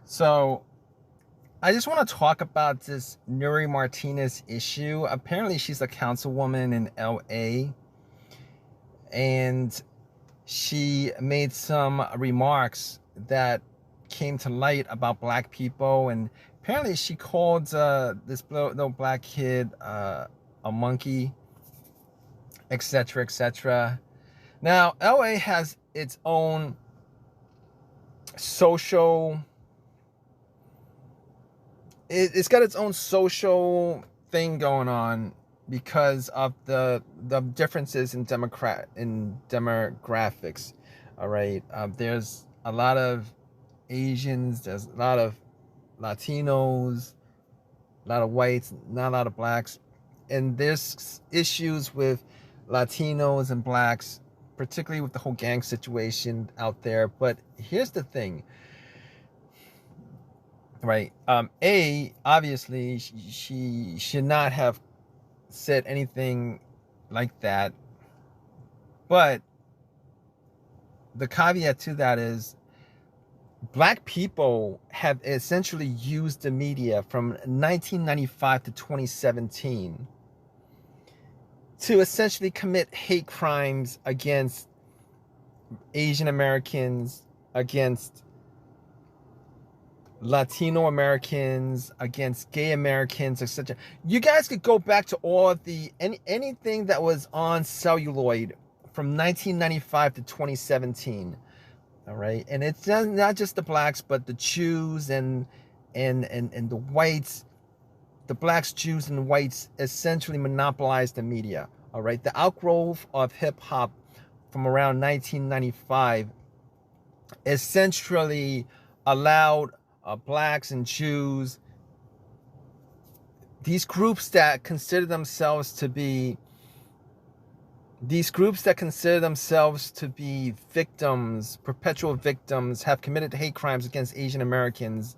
So I just want to talk about this Nury Martinez issue. Apparently, she's a councilwoman in LA, and she made some remarks that came to light about black people. And apparently, she called this little black kid a monkey, etc., etc. Now, LA has its own social it's got its own social thing going on because of the differences in demographics. All right, there's a lot of Asians, there's a lot of Latinos, a lot of whites, not a lot of blacks, and there's issues with Latinos and blacks, particularly with the whole gang situation out there. But here's the thing. Right. Obviously, she should not have said anything like that. But the caveat to that is black people have essentially used the media from 1995 to 2017 to essentially commit hate crimes against Asian Americans, against Latino Americans, against gay Americans, etc. You guys could go back to all of anything that was on celluloid from 1995 to 2017. All right, and it's not just the blacks, but the Jews and the whites. The blacks, Jews, and whites essentially monopolized the media. All right, the outgrowth of hip hop from around 1995 essentially allowed blacks and Jews, these groups that consider themselves to be victims, perpetual victims, have committed hate crimes against Asian Americans,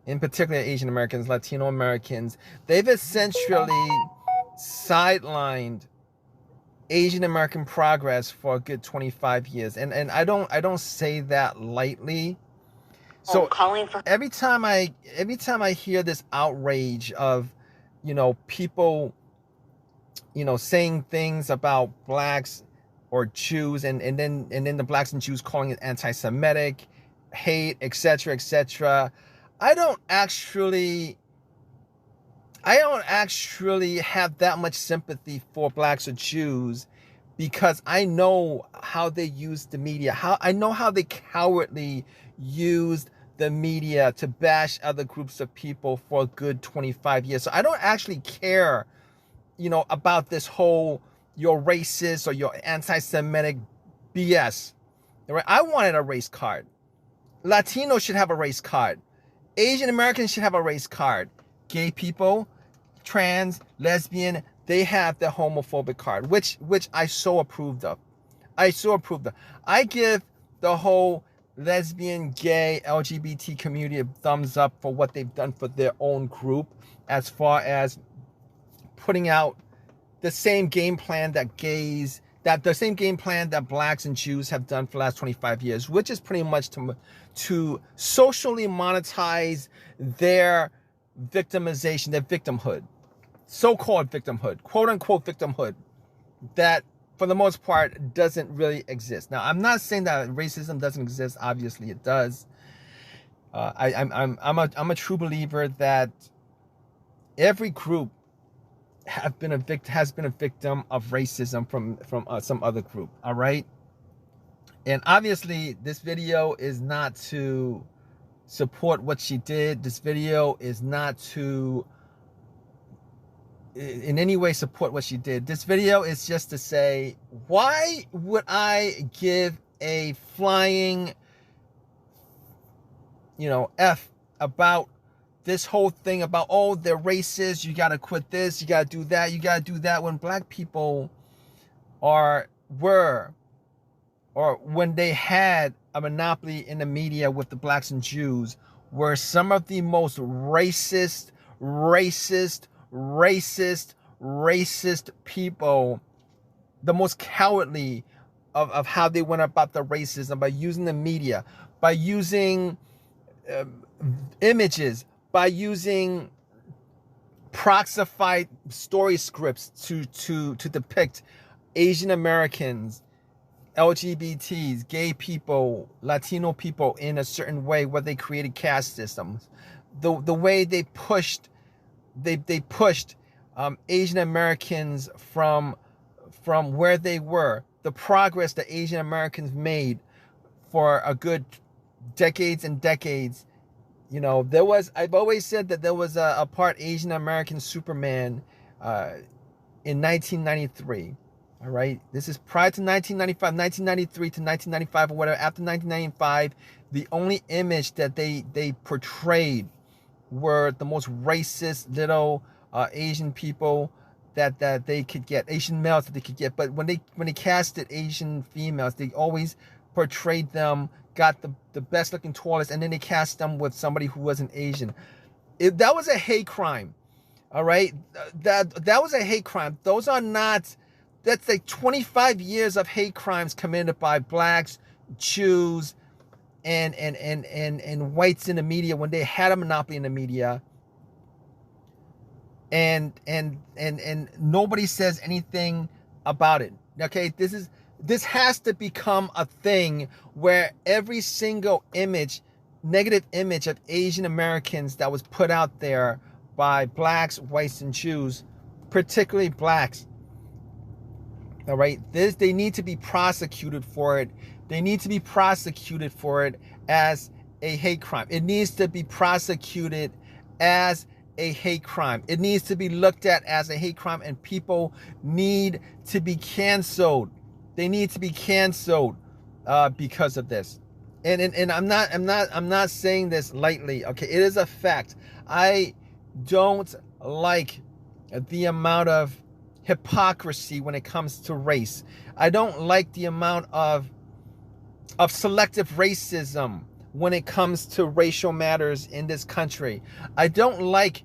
in particular Asian Americans, Latino Americans. They've essentially sidelined Asian American progress for a good 25 years. And I don't say that lightly. So every time I hear this outrage of, people, saying things about blacks or Jews, and then the blacks and Jews calling it anti-Semitic, hate, etc., etc. I don't actually have that much sympathy for blacks or Jews, because I know how they use the media. I know how they cowardly used the media to bash other groups of people for a good 25 years. So I don't actually care, about this whole you're racist or you're anti-Semitic BS. Right? I wanted a race card. Latinos should have a race card. Asian Americans should have a race card. Gay people, trans, lesbian, they have the homophobic card, which I so approved of. I give the whole lesbian, gay, LGBT community a thumbs up for what they've done for their own group, as far as putting out the same game plan that blacks and Jews have done for the last 25 years, which is pretty much to socially monetize their victimization, their victimhood, so-called victimhood, quote-unquote victimhood, that for the most part doesn't really exist. Now, I'm not saying that racism doesn't exist. Obviously, it does. I'm a true believer that every group has been a victim of racism from some other group. All right, and obviously, this video is not to support what she did. This video is not to in any way support what she did. This video is just to say, why would I give a flying, F about this whole thing about, oh, they're racist, you gotta quit this, you gotta do that, when black people were, or when they had a monopoly in the media with the blacks and Jews, were some of the most racist people, the most cowardly of how they went about the racism, by using the media, by using images, by using proxified story scripts to depict Asian Americans, LGBTs, gay people, Latino people in a certain way, where they created caste systems. The way they pushed Asian Americans from where they were, the progress that Asian Americans made for a good decades and decades. You know, I've always said that there was a part Asian American Superman in 1993. All right. This is prior to 1995, 1993 to 1995 or whatever. After 1995, the only image that they portrayed were the most racist little Asian people that they could get, Asian males that they could get. But when they casted Asian females, they always portrayed them, got the best looking, tallest, and then they cast them with somebody who wasn't Asian. That was a hate crime. All right. That was a hate crime. Those are not, that's like 25 years of hate crimes committed by blacks, Jews, and whites in the media when they had a monopoly in the media. And nobody says anything about it. Okay, this has to become a thing where every single image, negative image of Asian Americans that was put out there by blacks, whites, and Jews, particularly blacks, all right, they need to be prosecuted for it. They need to be prosecuted for it as a hate crime. It needs to be prosecuted as a hate crime. It needs to be looked at as a hate crime, and people need to be canceled. They need to be canceled because of this. And I'm not saying this lightly. Okay, it is a fact. I don't like the amount of hypocrisy when it comes to race. I don't like the amount of selective racism when it comes to racial matters in this country. I don't like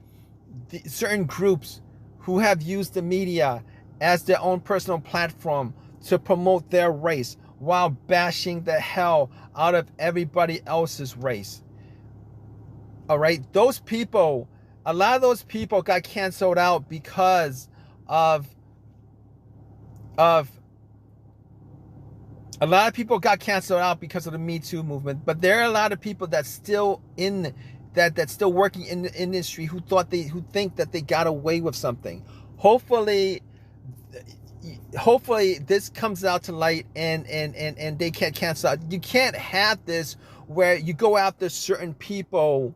certain groups who have used the media as their own personal platform to promote their race while bashing the hell out of everybody else's race. All right, those people, a lot of those people got canceled out because of a lot of people got canceled out because of the Me Too movement, but there are a lot of people that still that's still working in the industry who think that they got away with something. Hopefully this comes out to light and they can't cancel out. You can't have this where you go after certain people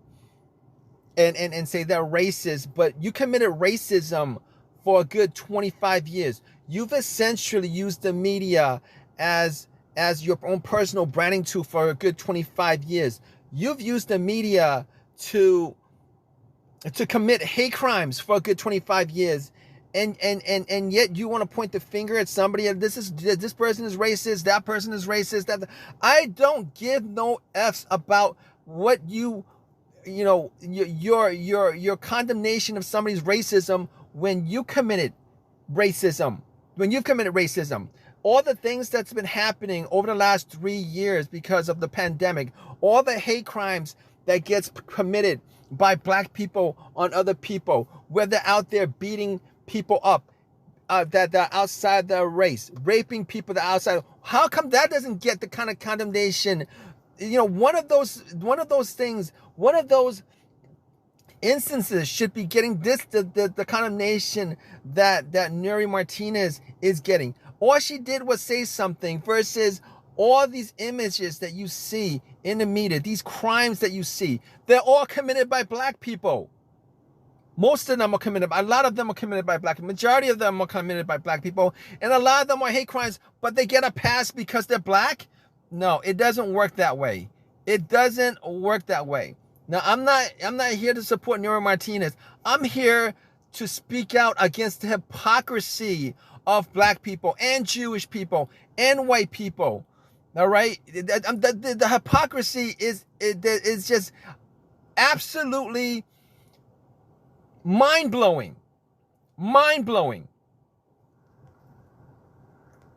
and say they're racist, but you committed racism for a good 25 years. You've essentially used the media as your own personal branding tool for a good 25 years. You've used the media to commit hate crimes for a good 25 years. And yet you want to point the finger at somebody, and this person is racist, that person is racist. I don't give no F's about what your condemnation of somebody's racism when you committed racism. When you've committed racism. All the things that's been happening over the last 3 years because of the pandemic, all the hate crimes that gets committed by black people on other people, where they're out there beating people up that are outside their race, raping people that are outside. How come that doesn't get the kind of condemnation? One of those instances should be getting the condemnation that Nury Martinez is getting. All she did was say something, versus all these images that you see in the media, these crimes that you see, they're all committed by black people. Most of them are committed, a lot of them are committed by black people. Majority of them are committed by black people. And a lot of them are hate crimes, but they get a pass because they're black? No, it doesn't work that way. It doesn't work that way. Now, I'm not here to support Nury Martinez. I'm here to speak out against the hypocrisy of black people and Jewish people and white people. All right? The hypocrisy is just absolutely mind-blowing. Mind-blowing.